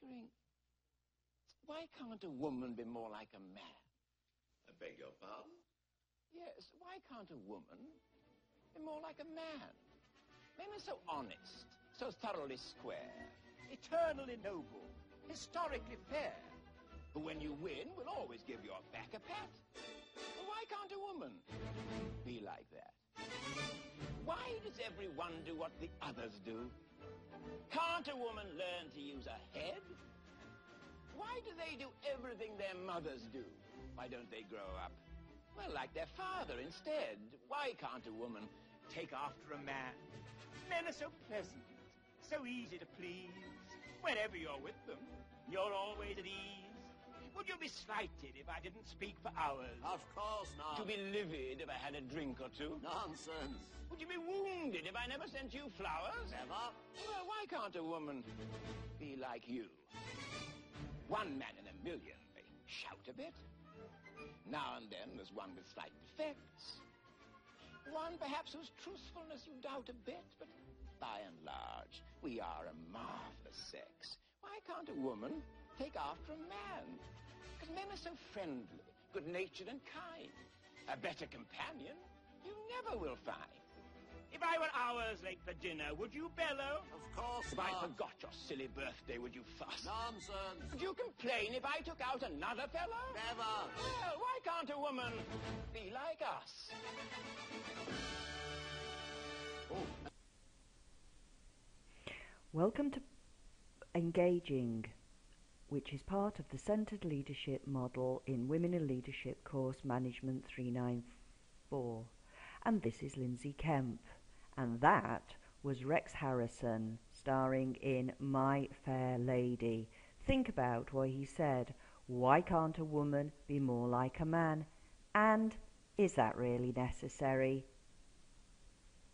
wondering, why can't a woman be more like a man? I beg your pardon? Yes, why can't a woman be more like a man? Men are so honest, so thoroughly square, eternally noble, historically fair. But when you win, we'll always give your back a pat. Well, why can't a woman be like that? Why does everyone do what the others do? Can't a woman learn to use a head? Why do they do everything their mothers do? Why don't they grow up, well, like their father instead? Why can't a woman take after a man? Men are so pleasant, so easy to please. Whenever you're with them, you're always at ease. Would you be slighted if I didn't speak for hours? Of course not. To be livid if I had a drink or two? Nonsense. Would you be wounded if I never sent you flowers? Never. Well, why can't a woman be like you? One man in a million may shout a bit. Now and then there's one with slight defects. One perhaps whose truthfulness you doubt a bit, but by and large, we are a marvelous sex. Why can't a woman take after a man? Because men are so friendly, good-natured and kind. A better companion you never will find. If I were hours late for dinner, would you bellow? Of course If not. I forgot your silly birthday, would you fuss? Nonsense. Would you complain if I took out another fellow? Never. Well, why can't a woman be like us? Welcome to Engaging, which is part of the Centered Leadership Model in Women in Leadership Course Management 394. And this is Linzi Kemp. And that was Rex Harrison, starring in My Fair Lady. Think about what he said. Why can't a woman be more like a man? And is that really necessary?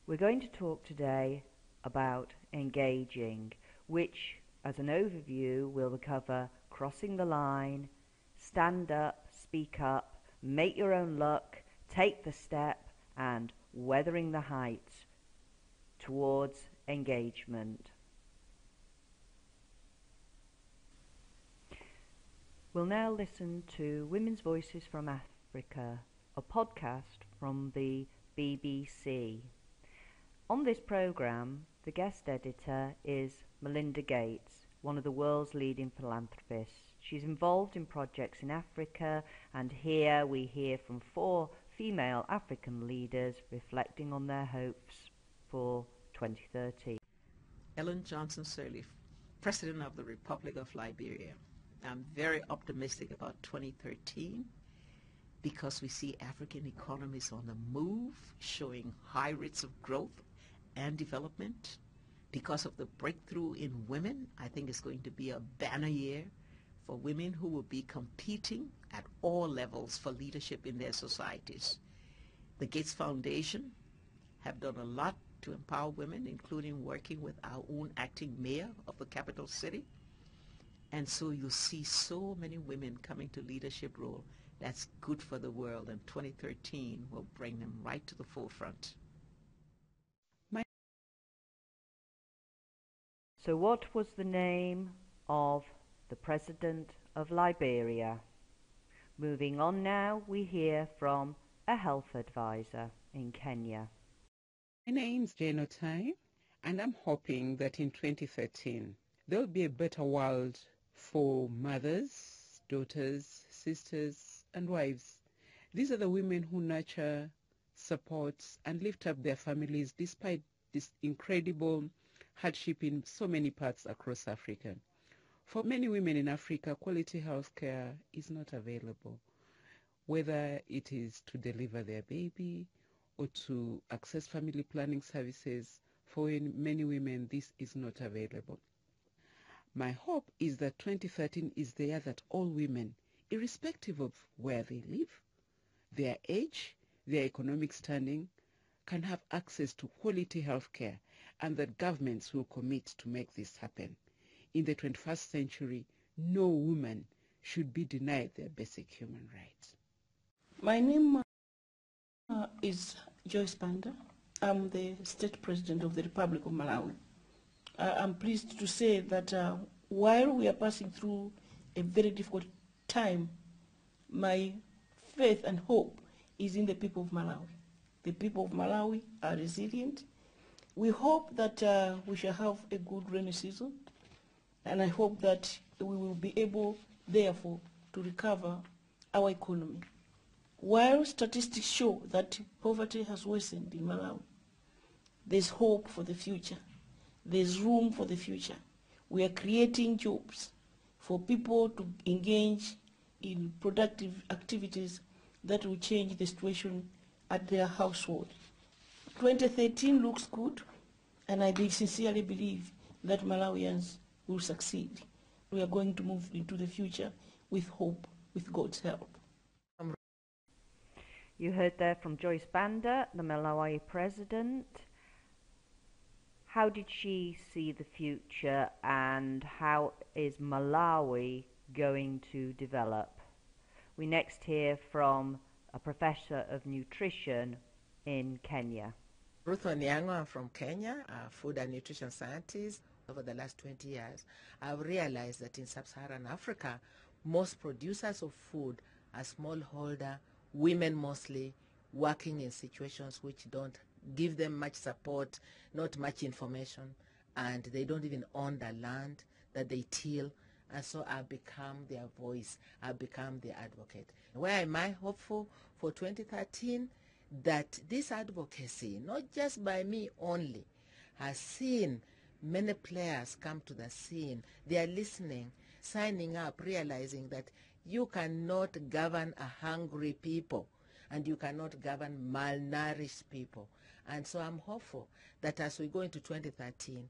We're going to talk today about engaging, which, as an overview, will cover crossing the line, stand up, speak up, make your own luck, take the step, and weathering the heights towards engagement. We'll now listen to Women's Voices from Africa, a podcast from the BBC. On this programme, the guest editor is Melinda Gates, one of the world's leading philanthropists. She's involved in projects in Africa, and here we hear from 4 female African leaders reflecting on their hopes for 2030. Ellen Johnson Sirleaf, President of the Republic of Liberia. I'm very optimistic about 2013 because we see African economies on the move, showing high rates of growth and development. Because of the breakthrough in women, I think it's going to be a banner year for women who will be competing at all levels for leadership in their societies. The Gates Foundation have done a lot to empower women, including working with our own acting mayor of the capital city. And so you'll see so many women coming to leadership role. That's good for the world, and 2013 will bring them right to the forefront. So what was the name of the President of Liberia? Moving on now, we hear from a health advisor in Kenya. My name's Jane Otai, and I'm hoping that in 2013 there'll be a better world for mothers, daughters, sisters, and wives. These are the women who nurture, support, and lift up their families despite this incredible hardship in so many parts across Africa. For many women in Africa, quality health care is not available, whether it is to deliver their baby or to access family planning services. For many women, this is not available. My hope is that 2013 is the year that all women, irrespective of where they live, their age, their economic standing, can have access to quality health care, and that governments will commit to make this happen. In the 21st century, no woman should be denied their basic human rights. My name is Joyce Panda. I'm the State President of the Republic of Malawi. I'm pleased to say that while we are passing through a very difficult time, my faith and hope is in the people of Malawi. The people of Malawi are resilient. We hope that we shall have a good rainy season, and I hope that we will be able, therefore, to recover our economy. While statistics show that poverty has worsened in Malawi, there's hope for the future. There's room for the future. We are creating jobs for people to engage in productive activities that will change the situation at their household. 2013 looks good, and I sincerely believe that Malawians will succeed. We are going to move into the future with hope, with God's help. You heard there from Joyce Banda, the Malawi president. How did she see the future, and how is Malawi going to develop? We next hear from a professor of nutrition in Kenya. Ruth Onyango, I'm from Kenya, a food and nutrition scientist. Over the last 20 years, I've realized that in sub-Saharan Africa, most producers of food are smallholder, women mostly, working in situations which don't give them much support, not much information, and they don't even own the land that they till. And so I've become their voice, I've become their advocate. Where am I hopeful for 2013? That this advocacy, not just by me only, has seen many players come to the scene. They are listening, signing up, realizing that you cannot govern a hungry people and you cannot govern malnourished people. And so I'm hopeful that as we go into 2013,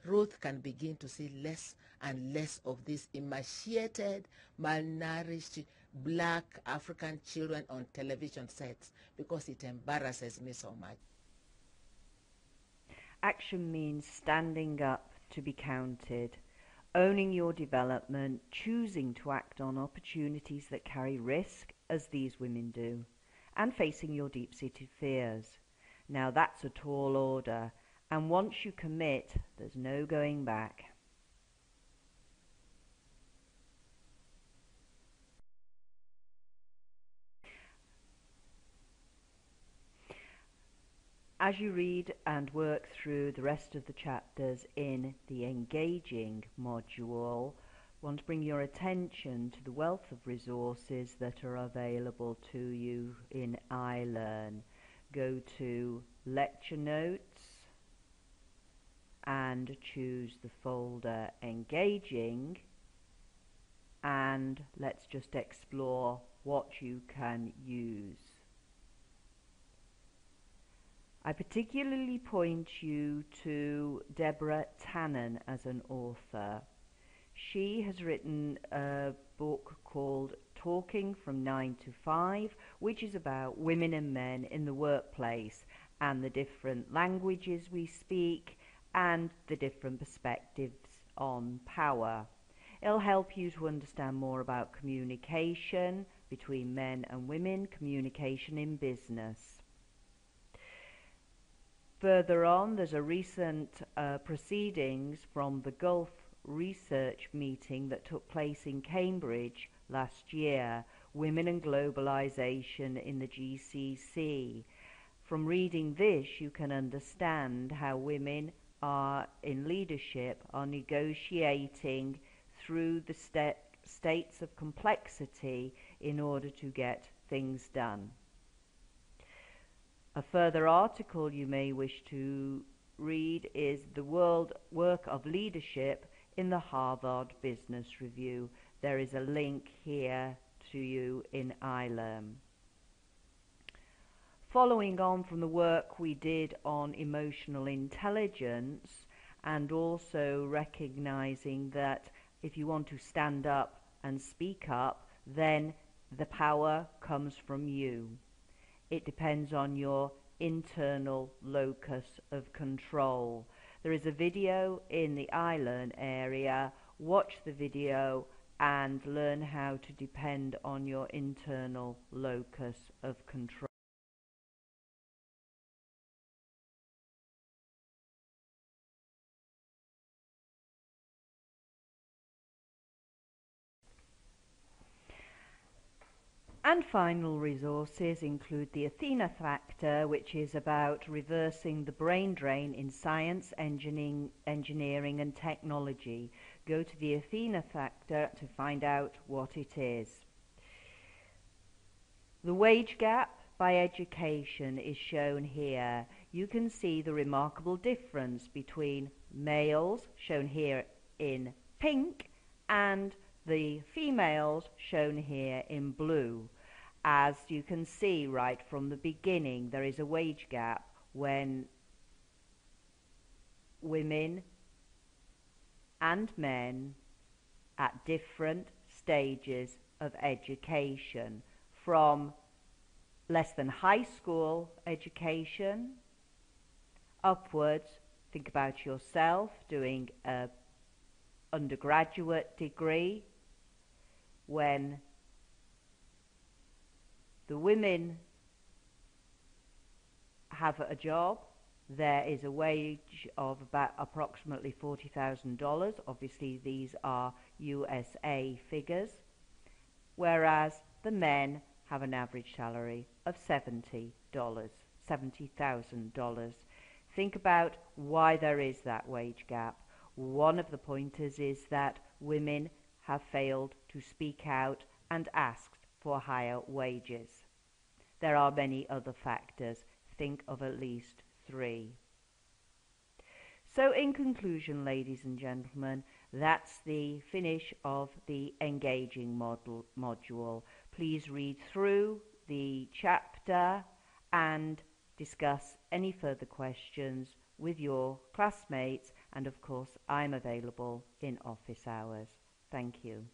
Ruth can begin to see less and less of these emaciated, malnourished black African children on television sets, because it embarrasses me so much. Action means standing up to be counted, owning your development, choosing to act on opportunities that carry risk, as these women do, and facing your deep-seated fears. Now that's a tall order, and once you commit, there's no going back. As you read and work through the rest of the chapters in the engaging module, I want to bring your attention to the wealth of resources that are available to you in iLearn. Go to lecture notes and choose the folder engaging, and let's just explore what you can use. I particularly point you to Deborah Tannen as an author. She has written a book called Talking from 9 to 5, which is about women and men in the workplace and the different languages we speak and the different perspectives on power. It'll help you to understand more about communication between men and women, communication in business. Further on, there's a recent proceedings from the Gulf Research meeting that took place in Cambridge last year, Women and Globalization in the GCC. From reading this, you can understand how women are in leadership, are negotiating through the states of complexity in order to get things done. A further article you may wish to read is The Work of Leadership in the Harvard Business Review. There is a link here to you in iLearn. Following on from the work we did on emotional intelligence, and also recognizing that if you want to stand up and speak up, then the power comes from you. It depends on your internal locus of control. There is a video in the iLearn area. Watch the video and learn how to depend on your internal locus of control. And final resources include the Athena Factor, which is about reversing the brain drain in science, engineering and technology. Go to the Athena Factor to find out what it is. The wage gap by education is shown here. You can see the remarkable difference between males, shown here in pink, and the females, shown here in blue. As you can see right from the beginning, there is a wage gap when women and men at different stages of education, from less than high school education upwards. Think about yourself doing an undergraduate degree. When the women have a job, there is a wage of about approximately $40,000. Obviously, these are USA figures, whereas the men have an average salary of $70,000. Think about why there is that wage gap. One of the pointers is that women have failed to speak out and asked for higher wages. There are many other factors. Think of at least 3. So in conclusion, ladies and gentlemen, that's the finish of the engaging module. Please read through the chapter and discuss any further questions with your classmates, and of course I'm available in office hours. Thank you.